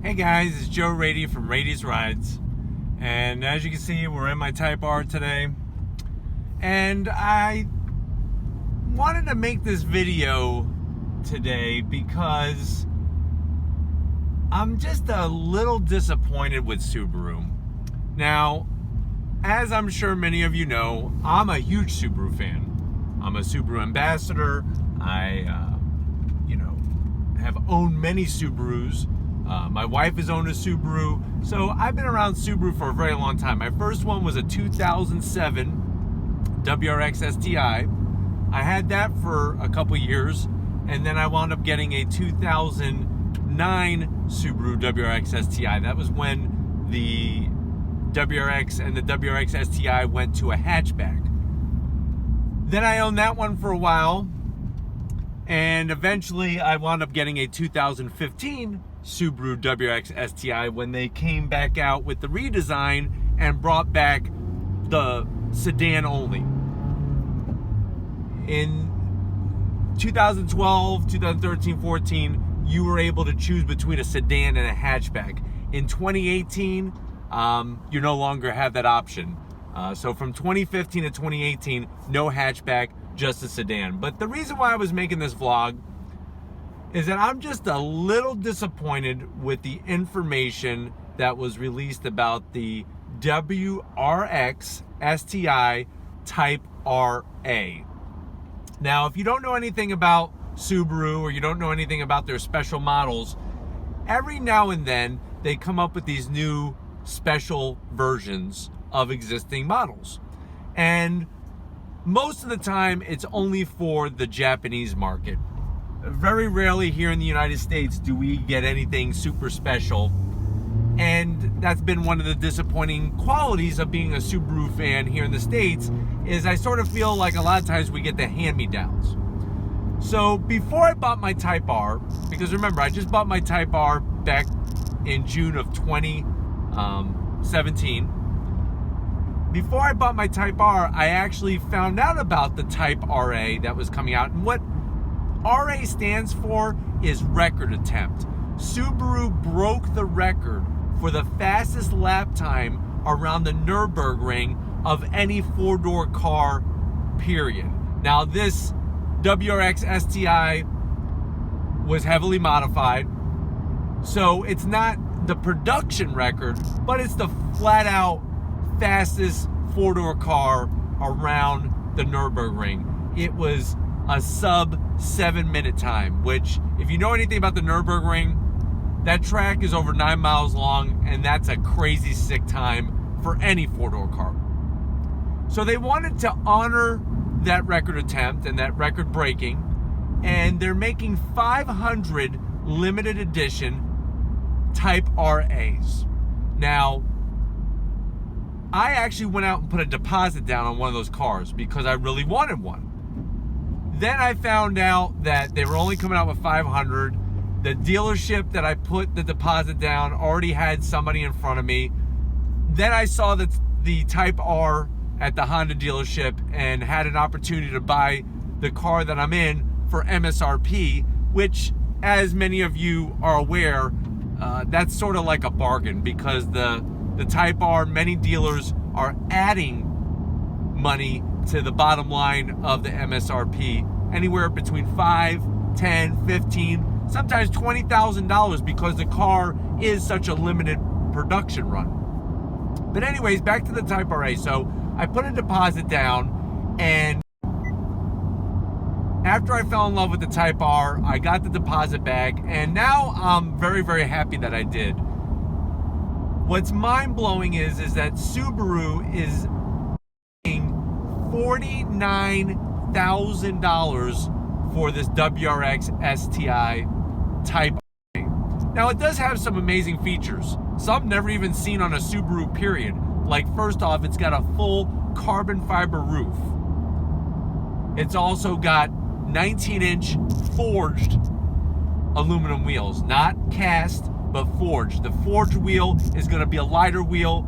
Hey guys, it's Joe Raiti from Raiti's Rides, and as you can see, we're in my Type R today, and I wanted to make this video today because I'm just a little disappointed with Subaru. Now, as I'm sure many of you know, I'm a huge Subaru fan. I'm a Subaru ambassador. I have owned many Subarus. My wife has owned a Subaru, so I've been around Subaru for a very long time. My first one was a 2007 WRX STI. I had that for a couple years, and then I wound up getting a 2009 Subaru WRX STI. That was when the WRX and the WRX STI went to a hatchback. Then I owned that one for a while, and eventually I wound up getting a 2015 Subaru WRX STI when they came back out with the redesign and brought back the sedan only. In 2012, 2013, 14, you were able to choose between a sedan and a hatchback. In 2018, you no longer have that option. So from 2015 to 2018, no hatchback, just a sedan. But the reason why I was making this vlog is that I'm just a little disappointed with the information that was released about the WRX STI Type RA. Now, if you don't know anything about Subaru or you don't know anything about their special models, every now and then they come up with these new special versions of existing models. And most of the time, it's only for the Japanese market. Very rarely here in the United States do we get anything super special, and that's been one of the disappointing qualities of being a Subaru fan here in the States, is I sort of feel like a lot of times we get the hand-me-downs. So before I bought my Type R, because remember, I just bought my Type R back in June of 2017. Before I bought my Type R, I actually found out about the Type RA that was coming out, and what RA stands for is record attempt. Subaru broke the record for the fastest lap time around the Nürburgring of any four-door car, period. Now, this WRX STI was heavily modified, so it's not the production record, but it's the flat-out fastest four-door car around the Nürburgring. It was a sub 7-minute time, which, if you know anything about the Nürburgring, that track is over 9 miles long, and that's a crazy sick time for any four-door car. So they wanted to honor that record attempt and that record breaking, and they're making 500 limited edition Type RAs. Now, I actually went out and put a deposit down on one of those cars because I really wanted one. Then I found out that they were only coming out with 500. The dealership that I put the deposit down already had somebody in front of me. Then I saw that the Type R at the Honda dealership and had an opportunity to buy the car that I'm in for MSRP, which, as many of you are aware, that's sort of like a bargain, because the Type R, many dealers are adding money to the bottom line of the MSRP, anywhere between $5, $10, $15, sometimes $20,000, because the car is such a limited production run. But anyways, back to the Type RA. So I put a deposit down, and after I fell in love with the Type R, I got the deposit back, and now I'm very, very happy that I did. What's mind-blowing is that Subaru is paying $49,000 for this WRX STI Type RA. Now, it does have some amazing features, some never even seen on a Subaru, period. Like, first off, it's got a full carbon fiber roof. It's also got 19-inch forged aluminum wheels, not cast, but forged. The forged wheel is going to be a lighter wheel.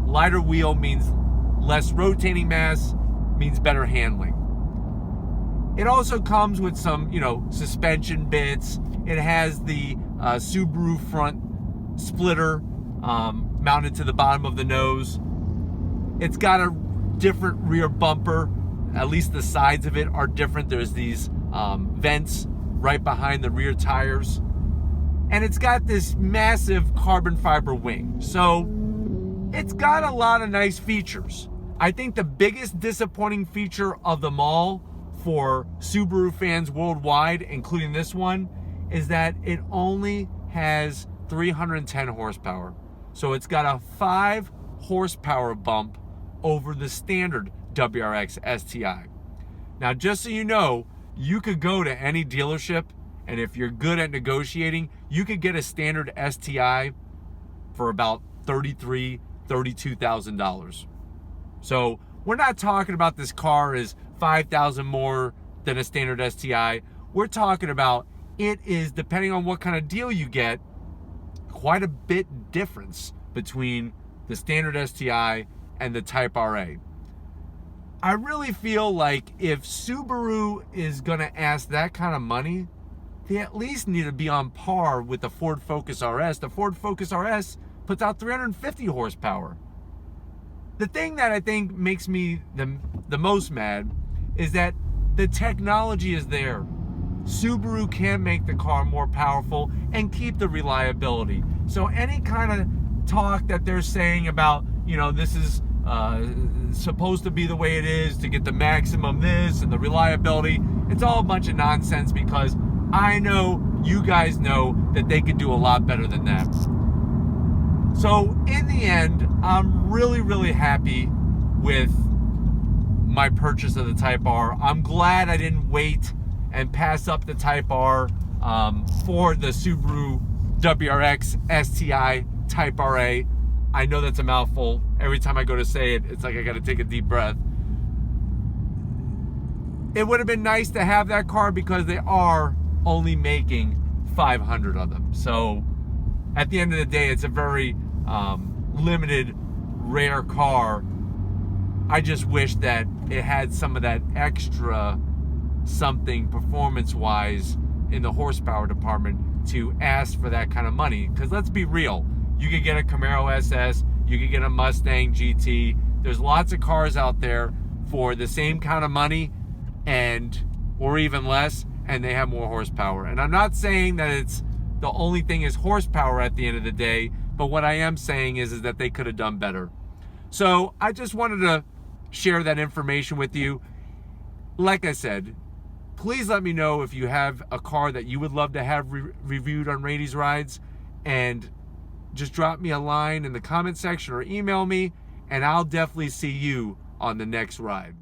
Lighter wheel means less rotating mass, means better handling. It also comes with some, suspension bits. It has the Subaru front splitter mounted to the bottom of the nose. It's got a different rear bumper. At least the sides of it are different. There's these vents right behind the rear tires. And it's got this massive carbon fiber wing. So it's got a lot of nice features. I think the biggest disappointing feature of them all for Subaru fans worldwide, including this one, is that it only has 310 horsepower. So it's got a 5 horsepower bump over the standard WRX STI. Now, just so you know, you could go to any dealership, and if you're good at negotiating, you could get a standard STI for about $33,000, $32,000. So we're not talking about this car is $5,000 more than a standard STI. We're talking about it is, depending on what kind of deal you get, quite a bit difference between the standard STI and the Type RA. I really feel like if Subaru is gonna ask that kind of money, they at least need to be on par with the Ford Focus RS. The Ford Focus RS puts out 350 horsepower. The thing that I think makes me the most mad is that the technology is there. Subaru can make the car more powerful and keep the reliability. So any kind of talk that they're saying about, you know, this is supposed to be the way it is to get the maximum this and the reliability, it's all a bunch of nonsense, because I know you guys know that they could do a lot better than that. So in the end, I'm really happy with my purchase of the Type R. I'm glad I didn't wait and pass up the Type R for the Subaru WRX STI Type RA. I know that's a mouthful. Every time I go to say it, it's like I got to take a deep breath. It would have been nice to have that car because they are only making 500 of them. So at the end of the day, it's a very limited, rare car. I just wish that it had some of that extra something performance-wise in the horsepower department to ask for that kind of money. Because let's be real, you could get a Camaro SS, you could get a Mustang GT. There's lots of cars out there for the same kind of money or even less, and they have more horsepower. And I'm not saying that it's the only thing is horsepower at the end of the day, but what I am saying is that they could have done better. So I just wanted to share that information with you. Like I said, please let me know if you have a car that you would love to have reviewed on Raiti's Rides, and just drop me a line in the comment section or email me, and I'll definitely see you on the next ride.